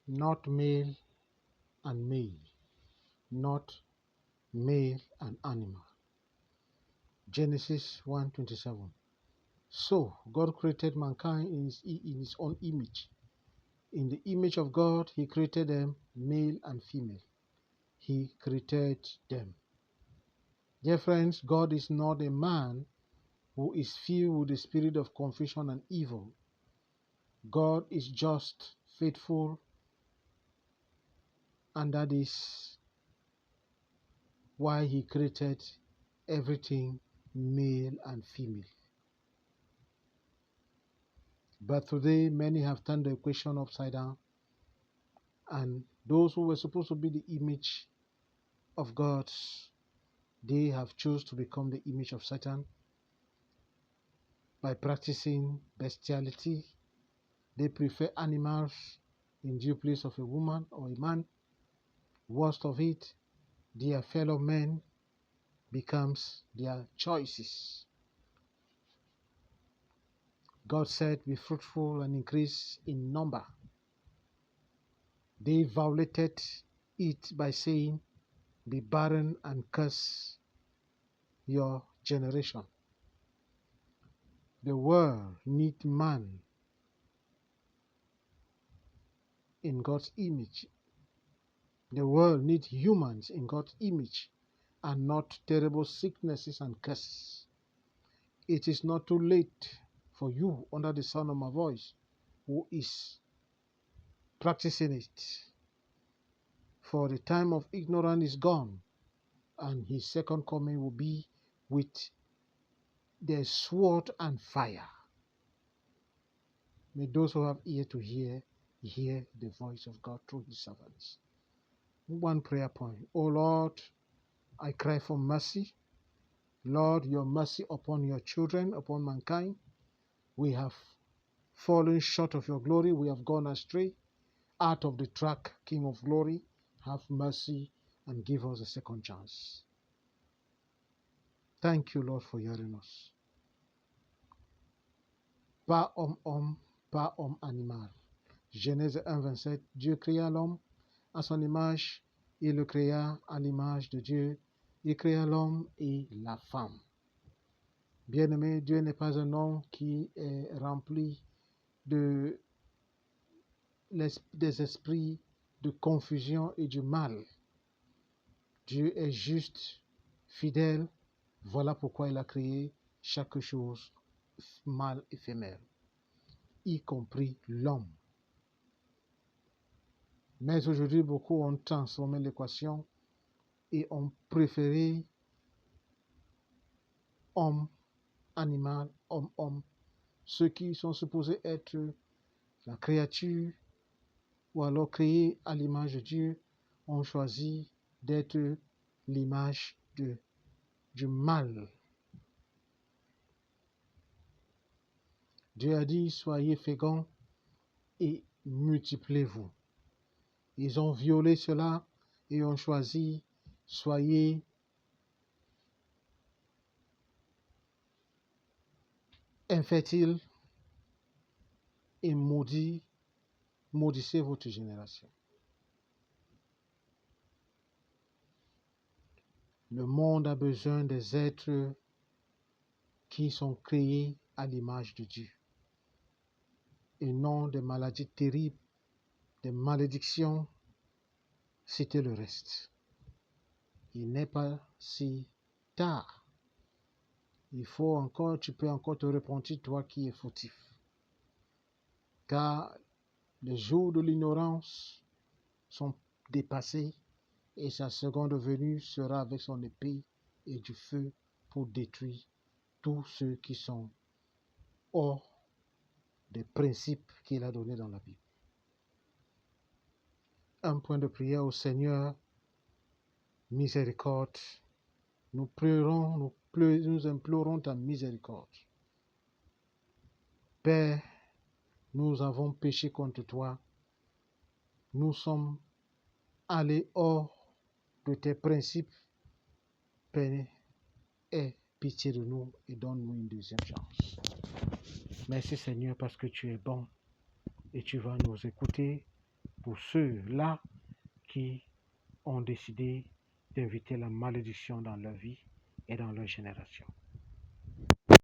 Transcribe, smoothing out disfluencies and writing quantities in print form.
not male and male, not male and animal. Genesis 1:27. So God created mankind in his own image. In the image of God, he created them, male and female. He created them. Dear friends, God is not a man who is filled with the spirit of confusion and evil. God is just, faithful, and that is why he created everything male and female. But today, many have turned the equation upside down, and those who were supposed to be the image of God, they have chosen to become the image of Satan by practicing bestiality. They prefer animals in due place of a woman or a man. Worst of it, their fellow men becomes their choices. God said, be fruitful and increase in number. They violated it by saying, be barren and curse your generation. The world needs man in God's image. The world needs humans in God's image and not terrible sicknesses and curses. It is not too late for you under the sound of my voice who is practicing it. For the time of ignorance is gone, and his second coming will be with the sword and fire. May those who have ear to hear the voice of God through his servants. One prayer point. Oh Lord, I cry for mercy. Lord, your mercy upon your children, upon mankind. We have fallen short of your glory. We have gone astray, out of the track, King of glory. Have mercy and give us a second chance. Thank you, Lord, for hearing us. Pas homme, pas homme animal. Genèse 1:27. Dieu créa l'homme à son image, il le créa à l'image de Dieu. Il créa l'homme et la femme. Bien-aimé, Dieu n'est pas un homme qui est rempli des esprits de confusion et du mal. Dieu est juste, fidèle. Voilà pourquoi il a créé chaque chose, mâle et femelle, y compris l'homme. Mais aujourd'hui, beaucoup ont transformé l'équation et ont préféré homme, animal, homme, homme. Ceux qui sont supposés être la créature ou alors créés à l'image de Dieu ont choisi d'être l'image du mal. Dieu a dit, soyez féconds et multipliez-vous. Ils ont violé cela et ont choisi, soyez infertiles et maudissez votre génération. Le monde a besoin des êtres qui sont créés à l'image de Dieu et non des maladies terribles, des malédictions, c'était le reste. Il n'est pas si tard. Tu peux encore te repentir, toi qui es fautif. Car les jours de l'ignorance sont dépassés et sa seconde venue sera avec son épée et du feu pour détruire tous ceux qui sont hors des principes qu'il a donnés dans la Bible. Un point de prière au Seigneur, miséricorde. Nous implorons ta miséricorde. Père, nous avons péché contre toi. Nous sommes allés hors de tes principes. Père, aie pitié de nous et donne-nous une deuxième chance. Merci Seigneur parce que tu es bon et tu vas nous écouter pour ceux-là qui ont décidé d'inviter la malédiction dans leur vie et dans leur génération.